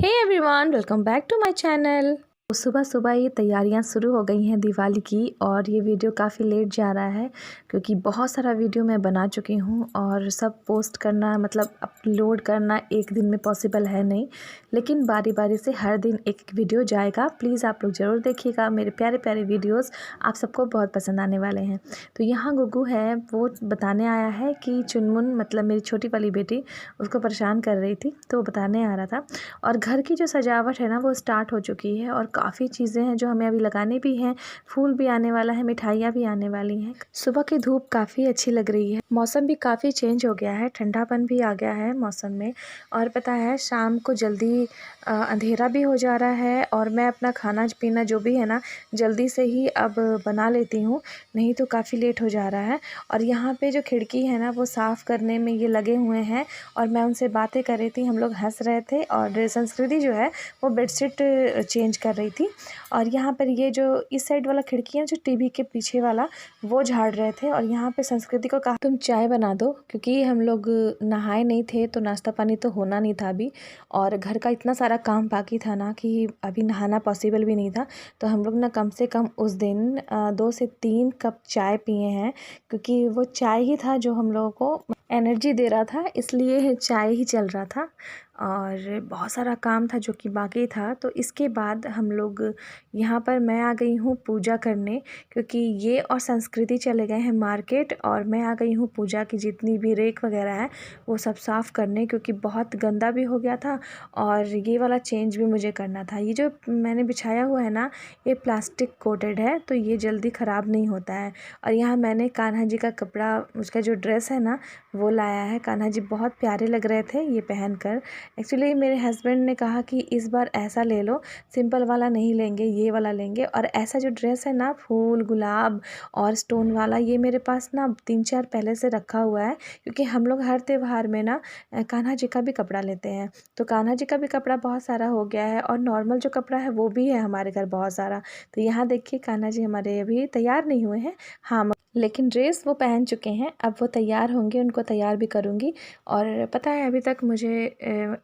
Hey everyone, welcome back to my channel. तो सुबह सुबह ये तैयारियां शुरू हो गई हैं दिवाली की। और ये वीडियो काफ़ी लेट जा रहा है क्योंकि बहुत सारा वीडियो मैं बना चुकी हूँ और सब पोस्ट करना मतलब अपलोड करना एक दिन में पॉसिबल है नहीं, लेकिन बारी बारी से हर दिन एक वीडियो जाएगा। प्लीज़ आप लोग ज़रूर देखिएगा, मेरे प्यारे प्यारे वीडियोस आप सबको बहुत पसंद आने वाले हैं। तो यहाँ गुग्गू है, वो बताने आया है कि चुनमुन मतलब मेरी छोटी वाली बेटी उसको परेशान कर रही थी, तो वो बताने आ रहा था। और घर की जो सजावट है ना वो स्टार्ट हो चुकी है और काफ़ी चीज़ें हैं जो हमें अभी लगाने भी हैं। फूल भी आने वाला है, मिठाइयाँ भी आने वाली हैं। सुबह की धूप काफ़ी अच्छी लग रही है, मौसम भी काफ़ी चेंज हो गया है, ठंडापन भी आ गया है मौसम में। और पता है शाम को जल्दी अंधेरा भी हो जा रहा है और मैं अपना खाना पीना जो भी है ना जल्दी से ही अब बना लेती हूँ, नहीं तो काफ़ी लेट हो जा रहा है। और यहाँ पे जो खिड़की है ना वो साफ़ करने में ये लगे हुए हैं और मैं उनसे बातें कर रही थी, हम लोग हंस रहे थे। और संस्कृति जो है वो बेडशीट चेंज कर रही थी। और यहाँ पर ये जो इस साइड वाला खिड़की है जो टीवी के पीछे वाला वो झाड़ रहे थे। और यहाँ पे संस्कृति को कहा तुम चाय बना दो, क्योंकि हम लोग नहाए नहीं थे तो नाश्ता पानी तो होना नहीं था अभी, और घर का इतना सारा काम बाकी था ना कि अभी नहाना पॉसिबल भी नहीं था। तो हम लोग ना कम से कम उस दिन 2 से 3 कप चाय पिए हैं, क्योंकि वो चाय ही था जो हम लोगों को एनर्जी दे रहा था, इसलिए चाय ही चल रहा था। और बहुत सारा काम था जो कि बाकी था। तो इसके बाद हम लोग यहाँ पर मैं आ गई हूँ पूजा करने, क्योंकि ये और संस्कृति चले गए हैं मार्केट और मैं आ गई हूँ पूजा की जितनी भी रेक वगैरह है वो सब साफ़ करने, क्योंकि बहुत गंदा भी हो गया था और ये वाला चेंज भी मुझे करना था। ये जो मैंने बिछाया हुआ है ना ये प्लास्टिक कोटेड है, तो ये जल्दी ख़राब नहीं होता है। और यहाँ मैंने कान्हा जी का कपड़ा, उसका जो ड्रेस है ना वो लाया है। कान्हा जी बहुत प्यारे लग रहे थे ये पहन कर। एक्चुअली मेरे हस्बैंड ने कहा कि इस बार ऐसा ले लो, सिंपल वाला नहीं लेंगे, ये वाला लेंगे। और ऐसा जो ड्रेस है ना फूल गुलाब और स्टोन वाला, ये मेरे पास ना 3-4 पहले से रखा हुआ है, क्योंकि हम लोग हर त्यौहार में ना कान्हा जी का भी कपड़ा लेते हैं। तो कान्हा जी का भी कपड़ा बहुत सारा हो गया है और नॉर्मल जो कपड़ा है वो भी है हमारे घर बहुत सारा। तो यहाँ देखिए कान्हा जी हमारे अभी तैयार नहीं हुए हैं, हाँ लेकिन ड्रेस वो पहन चुके हैं। अब वो तैयार होंगे, उनको तैयार भी करूँगी। और पता है अभी तक मुझे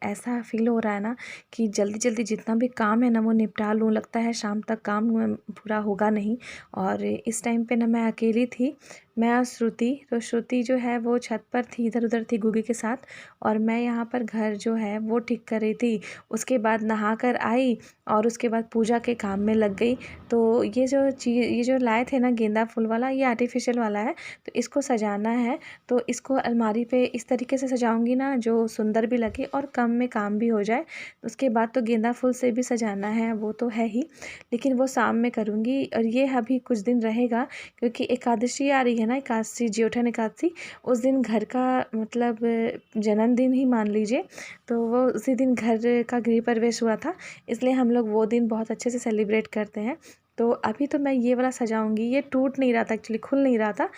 ऐसा फील हो रहा है ना कि जल्दी जल्दी जितना भी काम है ना वो निपटा लूँ, लगता है शाम तक काम पूरा होगा नहीं। और इस टाइम पे ना मैं अकेली थी, मैं और श्रुति। तो श्रुति जो है वो छत पर थी, इधर उधर थी गुगी के साथ, और मैं यहाँ पर घर जो है वो ठीक कर रही थी। उसके बाद नहा कर आई और उसके बाद पूजा के काम में लग गई। तो ये जो लाए थे ना गेंदा फूल वाला, ये आर्टिफिशियल वाला है, तो इसको सजाना है। तो इसको अलमारी पे इस तरीके से सजाऊंगी ना जो सुंदर भी लगे और कम में काम भी हो जाए। उसके बाद तो गेंदा फूल से भी सजाना है, वो तो है ही, लेकिन वो शाम में करूँगी। और ये अभी कुछ दिन रहेगा, क्योंकि एकादशी आ रही है ना, एकादशी ज्योठन एकादशी, उस दिन घर का मतलब जन्मदिन ही मान लीजिए। तो वो उसी दिन घर का गृह प्रवेश हुआ था, इसलिए हम लोग वो दिन बहुत अच्छे से सेलिब्रेट करते हैं। तो अभी तो मैं ये वाला सजाऊंगी। ये टूट नहीं रहा था, एक्चुअली खुल नहीं रहा था।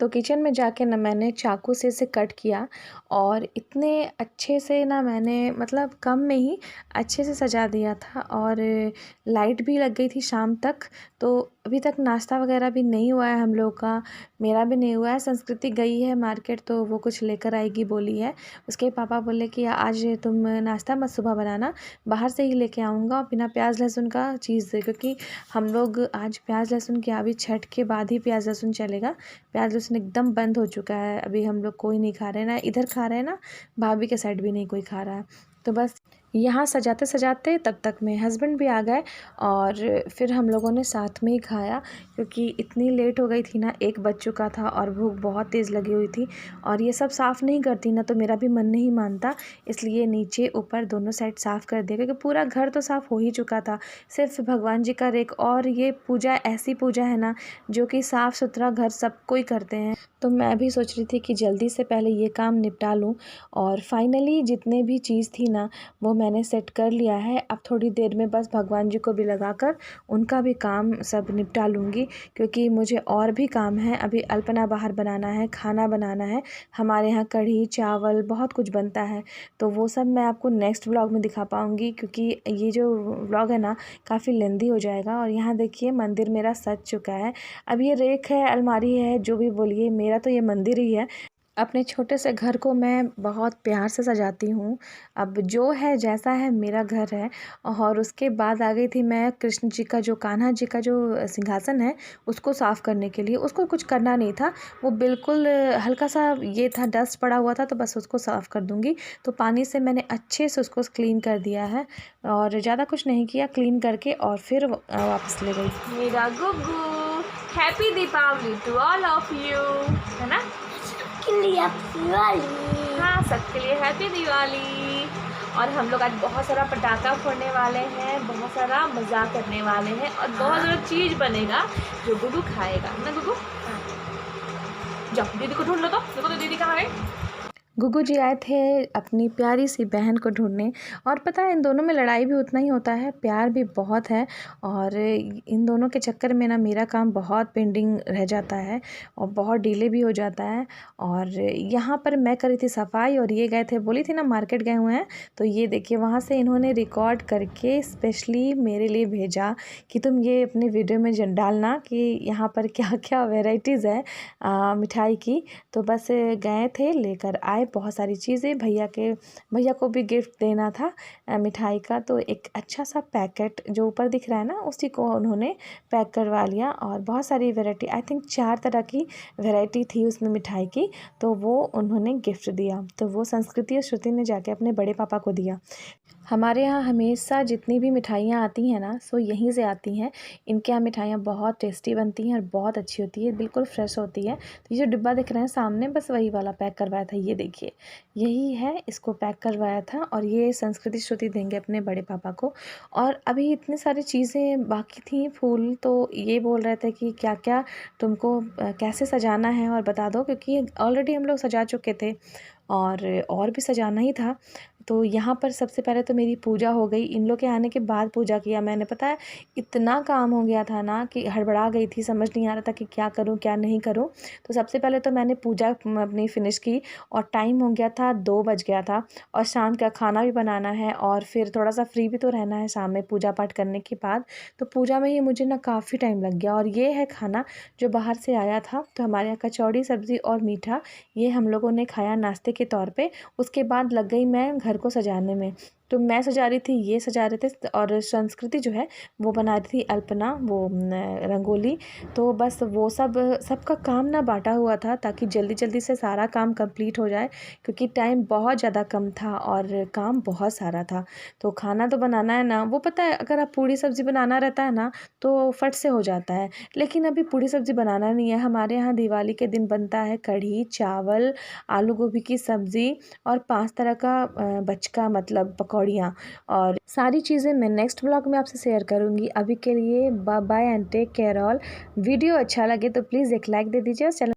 तो किचन में जाके ना मैंने चाकू से इसे कट किया और इतने अच्छे से ना मैंने मतलब कम में ही अच्छे से सजा दिया था। और लाइट भी लग गई थी शाम तक। तो अभी तक नाश्ता वगैरह भी नहीं हुआ है हम लोग का, मेरा भी नहीं हुआ है। संस्कृति गई है मार्केट, तो वो कुछ लेकर आएगी बोली है। उसके पापा बोले कि आज तुम नाश्ता मत सुबह बनाना, बाहर से ही लेके आऊँगा बिना प्याज लहसुन का चीज़, क्योंकि हम लोग आज प्याज लहसुन के अभी छठ के बाद ही प्याज लहसुन चलेगा। प्याज लहसुन एकदम बंद हो चुका है, अभी हम लोग कोई नहीं खा रहे ना, इधर खा रहे हैं ना, भाभी के साइड भी नहीं कोई खा रहा है। तो बस यहाँ सजाते सजाते तब तक मेरे हस्बैंड भी आ गए और फिर हम लोगों ने साथ में ही खाया, क्योंकि इतनी लेट हो गई थी ना, 1 बज चुका था और भूख बहुत तेज़ लगी हुई थी। और ये सब साफ़ नहीं करती ना तो मेरा भी मन नहीं मानता, इसलिए नीचे ऊपर दोनों साइड साफ़ कर दिया, क्योंकि पूरा घर तो साफ़ हो ही चुका था, सिर्फ भगवान जी का रेक। और ये पूजा ऐसी पूजा है ना जो कि साफ़ सुथरा घर सब कोई करते हैं, तो मैं भी सोच रही थी कि जल्दी से पहले ये काम निपटा लूँ। और फाइनली जितने भी चीज़ थी ना वो मैंने सेट कर लिया है। अब थोड़ी देर में बस भगवान जी को भी लगाकर उनका भी काम सब निपटा लूँगी, क्योंकि मुझे और भी काम है। अभी अल्पना बाहर बनाना है, खाना बनाना है, हमारे यहाँ कढ़ी चावल बहुत कुछ बनता है। तो वो सब मैं आपको नेक्स्ट व्लॉग में दिखा पाऊँगी, क्योंकि ये जो व्लॉग है ना काफ़ी लेंदी हो जाएगा। और यहाँ देखिए मंदिर मेरा सज चुका है। अब ये रेक है, अलमारी है, जो भी बोलिए, मेरा तो ये मंदिर ही है। अपने छोटे से घर को मैं बहुत प्यार से सजाती हूँ। अब जो है जैसा है मेरा घर है। और उसके बाद आ गई थी मैं कृष्ण जी का जो कान्हा जी का जो सिंहासन है उसको साफ़ करने के लिए। उसको कुछ करना नहीं था, वो बिल्कुल हल्का सा ये था, डस्ट पड़ा हुआ था, तो बस उसको साफ़ कर दूँगी। तो पानी से मैंने अच्छे से उसको क्लीन कर दिया है और ज़्यादा कुछ नहीं किया, क्लीन करके और फिर वापस ले गई। मेरा गुग्गू, happy Deepavali to all of you, है ना? के लिए हैप्पी दिवाली। हाँ, सबके लिए हैप्पी दिवाली। और हम लोग आज बहुत सारा पटाखा फोड़ने वाले हैं, बहुत सारा मज़ाक करने वाले हैं और बहुत सारा चीज़ बनेगा जो गुग्गू खाएगा, ना गुग्गू? जाओ दीदी को ढूंढ लो, तो देखो तो दीदी कहाँ गई। गुग्गू जी आए थे अपनी प्यारी सी बहन को ढूंढने। और पता है इन दोनों में लड़ाई भी उतना ही होता है, प्यार भी बहुत है। और इन दोनों के चक्कर में ना मेरा काम बहुत पेंडिंग रह जाता है और बहुत डिले भी हो जाता है। और यहाँ पर मैं करी थी सफाई और ये गए थे, बोली थी ना मार्केट गए हुए हैं, तो ये देखिए वहाँ से इन्होंने रिकॉर्ड करके स्पेशली मेरे लिए भेजा कि तुम ये अपने वीडियो में डालना कि यहाँ पर क्या क्या वेराइटीज़ है मिठाई की। तो बस गए थे, लेकर आए बहुत सारी चीज़ें। भैया को भी गिफ्ट देना था मिठाई का, तो एक अच्छा सा पैकेट जो ऊपर दिख रहा है ना उसी को उन्होंने पैक करवा लिया। और बहुत सारी वैरायटी, आई थिंक 4 तरह की वैरायटी थी उसमें मिठाई की, तो वो उन्होंने गिफ्ट दिया। तो वो संस्कृति और श्रुति ने जाके अपने बड़े पापा को दिया। हमारे यहाँ हमेशा जितनी भी मिठाइयाँ आती हैं ना सो यहीं से आती हैं। इनके यहाँ मिठाइयाँ बहुत टेस्टी बनती हैं और बहुत अच्छी होती है, बिल्कुल फ्रेश होती है। तो ये जो डिब्बा दिख रहा है सामने, बस वही वाला पैक करवाया था, ये देखिए यही है, इसको पैक करवाया था। और ये संस्कृति श्रुति देंगे अपने बड़े पापा को। और अभी इतनी सारी चीज़ें बाकी थी, फूल, तो ये बोल रहे थे कि क्या क्या तुमको कैसे सजाना है और बता दो, क्योंकि ऑलरेडी हम लोग सजा चुके थे और भी सजाना ही था। तो यहाँ पर सबसे पहले तो मेरी पूजा हो गई, इन लोग के आने के बाद पूजा किया मैंने। पता है इतना काम हो गया था ना कि हड़बड़ा गई थी, समझ नहीं आ रहा था कि क्या करूँ क्या नहीं करूँ। तो सबसे पहले तो मैंने पूजा अपनी फिनिश की और टाइम हो गया था 2 बज गया था। और शाम का खाना भी बनाना है और फिर थोड़ा सा फ्री भी तो रहना है शाम में पूजा पाठ करने के बाद। तो पूजा में ही मुझे ना काफ़ी टाइम लग गया। और ये है खाना जो बाहर से आया था, तो हमारे यहाँ कचौड़ी सब्ज़ी और मीठा ये हम लोगों ने खाया नाश्ते के तौर पे। उसके बाद लग गई मैं घर को सजाने में। तो मैं सजा रही थी, ये सजा रहे थे और संस्कृति जो है वो बना रही थी अल्पना, वो रंगोली। तो बस वो सबका काम ना बाँटा हुआ था ताकि जल्दी जल्दी से सारा काम कंप्लीट हो जाए, क्योंकि टाइम बहुत ज़्यादा कम था और काम बहुत सारा था। तो खाना तो बनाना है ना, वो पता है अगर आप पूड़ी सब्ज़ी बनाना रहता है ना तो फट से हो जाता है। लेकिन अभी पूड़ी सब्ज़ी बनाना नहीं है, हमारे यहाँ दिवाली के दिन बनता है कढ़ी चावल, आलू गोभी की सब्ज़ी और 5 तरह का बचका, मतलब पकौड़ियाँ। और सारी चीज़ें मैं नेक्स्ट व्लॉग में आपसे शेयर करूँगी। अभी के लिए bye bye and take care all. Video अच्छा लगे तो प्लीज़ एक लाइक दे दीजिए और चैनल